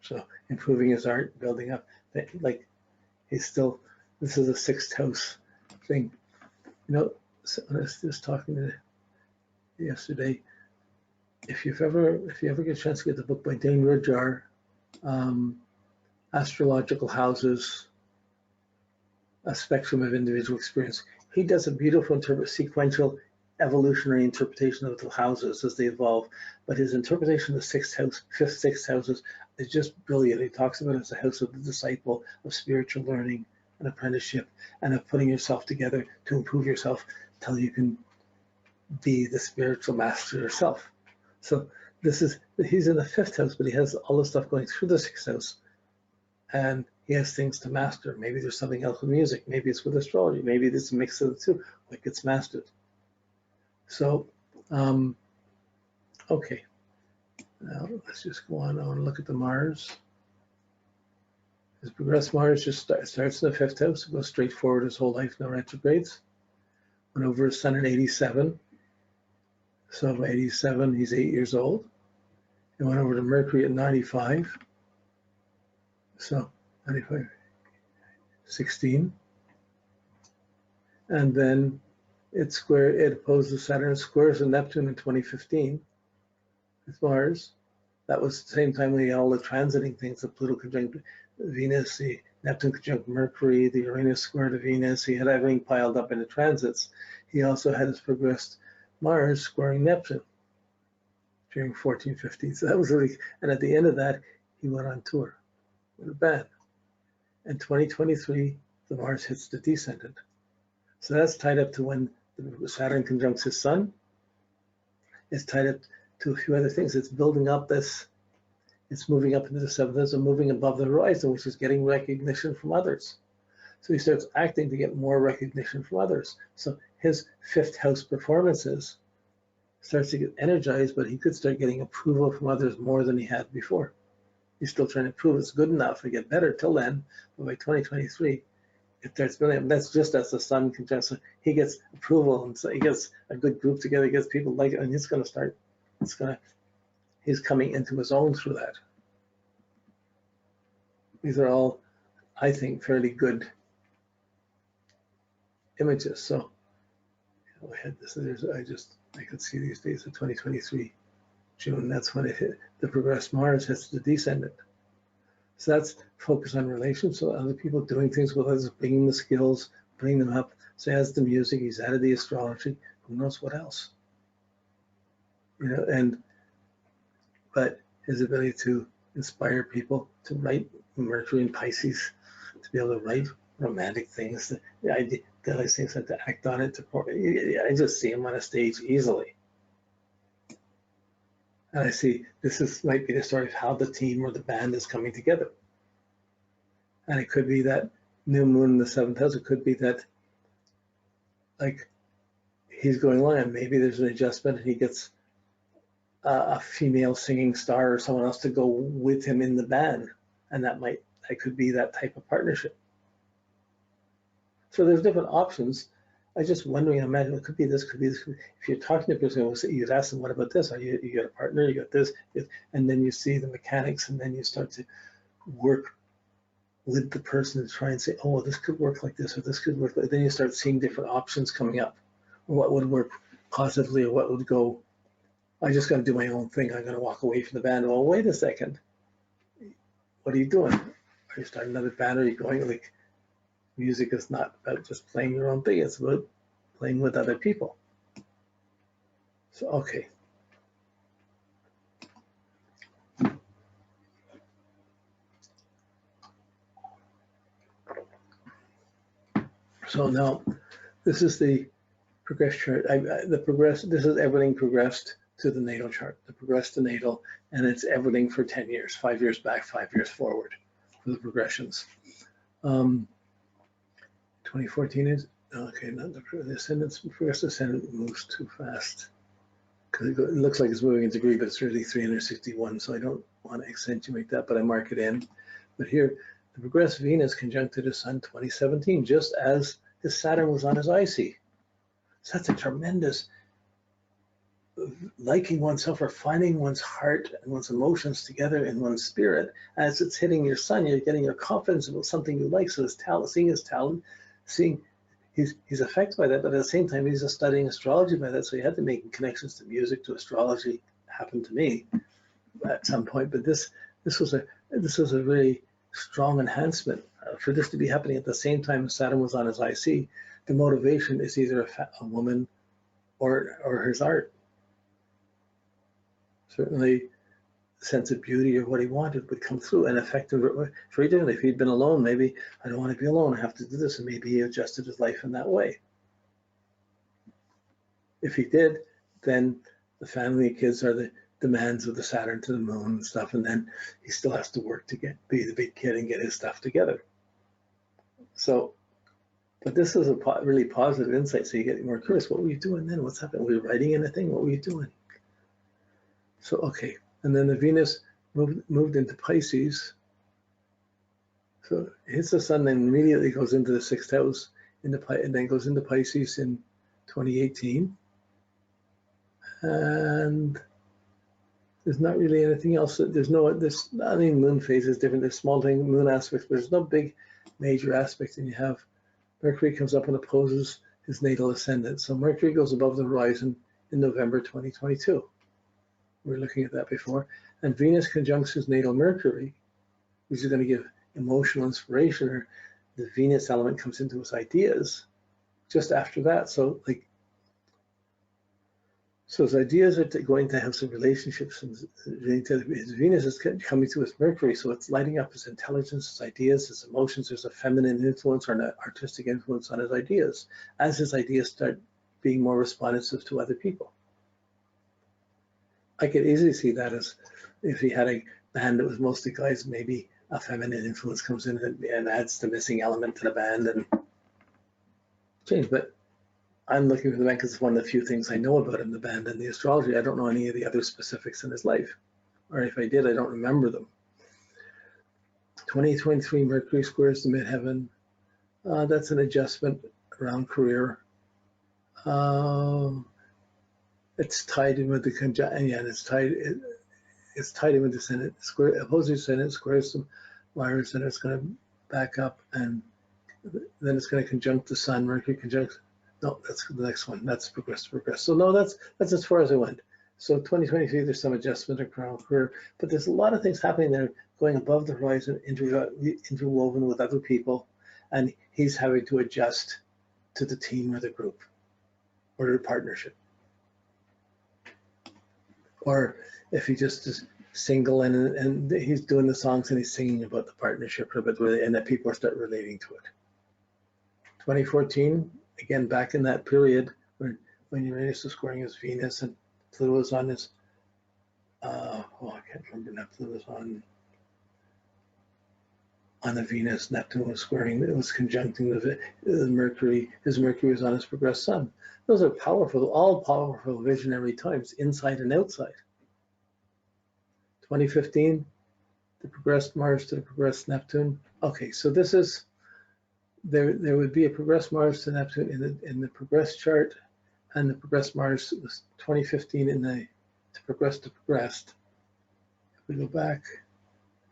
So improving his art, building up, like he's still, this is a sixth house thing. You know, so I was just talking to yesterday, if you ever get a chance to get the book by Dane Rudjar, Astrological Houses, A Spectrum of Individual Experience, he does a beautiful sequential evolutionary interpretation of the houses as they evolve, but his interpretation of the sixth house, fifth, sixth houses is just brilliant. He talks about it as a house of the disciple, of spiritual learning and apprenticeship, and of putting yourself together to improve yourself till you can be the spiritual master yourself. So this is, he's in the fifth house, but he has all the stuff going through the sixth house, and he has things to master. Maybe there's something else with music, maybe it's with astrology, maybe it's a mix of the two, what gets mastered. So, okay, now let's just go on. I want to look at the Mars. His progressed Mars just starts in the fifth house, it goes straight forward his whole life, no retrogrades. Went over his sun in 87. So by 87, he's 8 years old. It went over to Mercury at 95. So 95, 16. And then it opposes Saturn, squares to Neptune in 2015 with Mars. That was the same time we had all the transiting things, the Pluto conjunct Venus, the Neptune conjunct Mercury, the Uranus square to Venus. He had everything piled up in the transits. He also had his progressed Mars squaring Neptune during 14-15. So that was really, and at the end of that, he went on tour with a band. In 2023, the Mars hits the descendant. So that's tied up to when Saturn conjuncts his sun. It's tied up to a few other things. It's building up this, it's moving up into the seventh and moving above the horizon, which is getting recognition from others. So he starts acting to get more recognition from others. So his fifth house performances starts to get energized, but he could start getting approval from others more than he had before. He's still trying to prove it's good enough to get better till then, but by 2023, it starts building up. That's just as the sun conjuncts. He gets approval, and so he gets a good group together, he gets people like it, and he's going to start, he's coming into his own through that. These are all, I think, fairly good images. So I had this, I could see these days of 2023, June, that's when it hit, the progressed Mars hits the descendant. So that's focus on relations, so other people doing things with others, bringing the skills, bringing them up. So he has the music, he's added the astrology, who knows what else? You know, but his ability to inspire people to write, Mercury and Pisces, to be able to write romantic things, the idea, these things, and to act on it. I just see him on a stage easily. And I see might be the story of how the team or the band is coming together. And it could be that new moon in the seventh house. It could be that, like, he's going along and maybe there's an adjustment and he gets a female singing star or someone else to go with him in the band. And that could be that type of partnership. So there's different options. I was just wondering, imagine it could be this, could be this. If you're talking to a person, you'd ask them, what about this? You got a partner, you got this, and then you see the mechanics, and then you start to work with the person to try and say, oh, this could work like this, or this could work like that. Then you start seeing different options coming up. What would work positively, or what would go, I just got to do my own thing. I'm going to walk away from the band. Well, wait a second. What are you doing? Are you starting another band? Are you going, like, music is not about just playing your own thing, it's about playing with other people. So, okay. So now, this is the progress chart. This is everything progressed to the natal chart, the progressed to natal, and it's everything for 10 years, 5 years back, 5 years forward for the progressions. 2014 is, okay, not the ascendant, progressed ascendant moves too fast. Because it looks like it's moving in degree, but it's really 361, so I don't want to accentuate that, but I mark it in. But here, the progressed Venus conjuncted his sun 2017, just as his Saturn was on his IC. So that's a tremendous liking oneself or finding one's heart and one's emotions together in one's spirit. As it's hitting your sun, you're getting your confidence about something you like. So his talent, seeing his talent, seeing he's affected by that, but at the same time he's just studying astrology by that. So he had to make connections to music, to astrology. Happened to me at some point, but this was a really strong enhancement. For this to be happening at the same time as Saturn was on his IC, the motivation is either a woman or his art. Certainly, the sense of beauty or what he wanted would come through and affect him very differently. If he'd been alone, maybe I don't want to be alone, I have to do this, and maybe he adjusted his life in that way. If he did, then the family and kids are the demands of the Saturn to the moon and stuff, and then he still has to work to be the big kid and get his stuff together. So, but this is a really positive insight, so you get more curious. What were you doing then? What's happening? Were you writing anything? What were you doing? So, okay, and then the Venus moved into Pisces. So it hits the sun, then immediately goes into the 6th house, and then goes into Pisces in 2018. And there's not really anything else. There's nothing. Moon phase is different. There's small thing, moon aspects, but there's no big major aspects. And you have Mercury comes up and opposes his natal ascendant. So Mercury goes above the horizon in November 2022. We were looking at that before. And Venus conjuncts his natal Mercury, which is going to give emotional inspiration, or the Venus element comes into his ideas just after that. So his ideas are going to have some relationships. His Venus is coming to his Mercury, so it's lighting up his intelligence, his ideas, his emotions. There's a feminine influence or an artistic influence on his ideas as his ideas start being more responsive to other people. I could easily see that as if he had a band that was mostly guys, maybe a feminine influence comes in and adds the missing element to the band and change. But I'm looking for the band because it's one of the few things I know about him, the band and the astrology. I don't know any of the other specifics in his life, or if I did, I don't remember them. 2023 Mercury squares the midheaven. That's an adjustment around career. It's tied in with the conjunction, and it's tied in with the descendant. Square opposing descendant squares some Mars, and it's going to back up, and then it's going to conjunct the Sun. Mercury conjunct. No, that's the next one. That's progress. So no, that's as far as I went. So 2023, there's some adjustment around career, but there's a lot of things happening there, going above the horizon, interwoven with other people, and he's having to adjust to the team or the group or the partnership. Or if he just is single and he's doing the songs and he's singing about the partnership, and that people start relating to it. 2014, again, back in that period when Uranus was squaring his Venus and Pluto was on his, I can't remember now, Pluto was on the Venus, Neptune was squaring, it was conjuncting the Mercury, his Mercury was on his progressed Sun. Those are powerful, all powerful visionary times, inside and outside. 2015, the progressed Mars to the progressed Neptune. Okay, so this is, there would be a progressed Mars to Neptune in the progressed chart, and the progressed Mars was 2015 in the progressed to progressed. If we go back,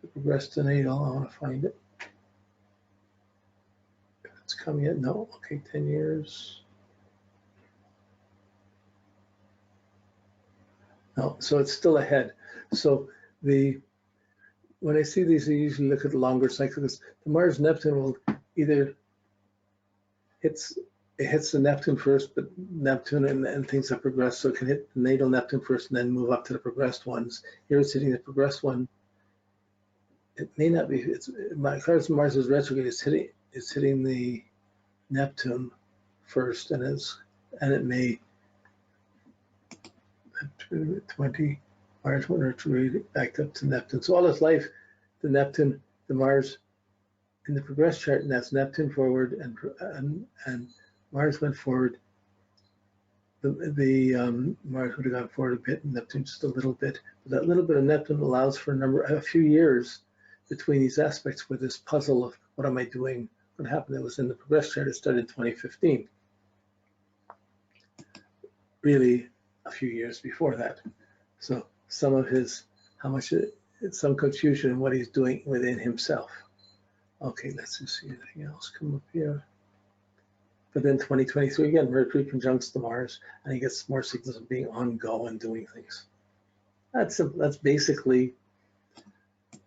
the progressed to natal, I want to find it. If it's coming in, no, okay, 10 years. No, so it's still ahead. So when I see these, I usually look at the longer cycles. The Mars Neptune will either it hits the Neptune first, but Neptune and things have progressed, so it can hit the natal Neptune first and then move up to the progressed ones. Here it's hitting the progressed one. It may not be. Because Mars is retrograde, it's hitting the Neptune first, and it may 20 Mars went retrograde back up to Neptune. So all his life, the Mars in the progress chart, and that's Neptune forward, and Mars went forward. The Mars would have gone forward a bit, and Neptune just a little bit. But that little bit of Neptune allows for a few years between these aspects, where this puzzle of what am I doing, what happened. It was in the progress chart. It started in 2015. Really, a few years before that. So some of his, some confusion in what he's doing within himself. Okay, let's just see anything else come up here. But then 2023, again, Mercury conjuncts the Mars, and he gets more signals of being on go and doing things. That's basically,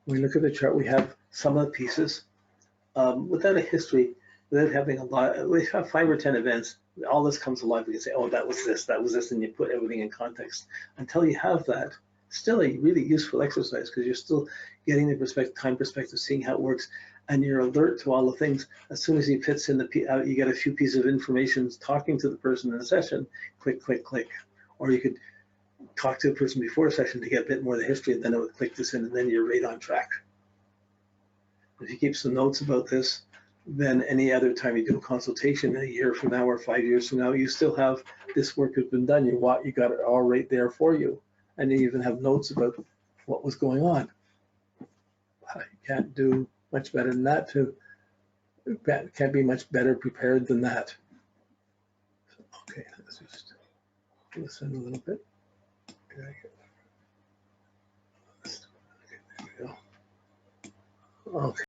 when we look at the chart, we have some of the pieces. Without a history, without having a lot, we have 5 or 10 events, all this comes alive. We can say, oh, that was this, and you put everything in context. Until you have that, still a really useful exercise, because you're still getting the time perspective, seeing how it works, and you're alert to all the things. As soon as he fits in you get a few pieces of information talking to the person in a session, click, click, click. Or you could talk to a person before a session to get a bit more of the history, and then it would click this in, and then you're right on track. If you keep some notes about this, then any other time you do a consultation, a year from now or 5 years from now, you still have this work has been done. You got it all right there for you. And you even have notes about what was going on. You can't do much better than that. Can't be much better prepared than that. Okay, let's just listen a little bit. Okay, there we go. Okay.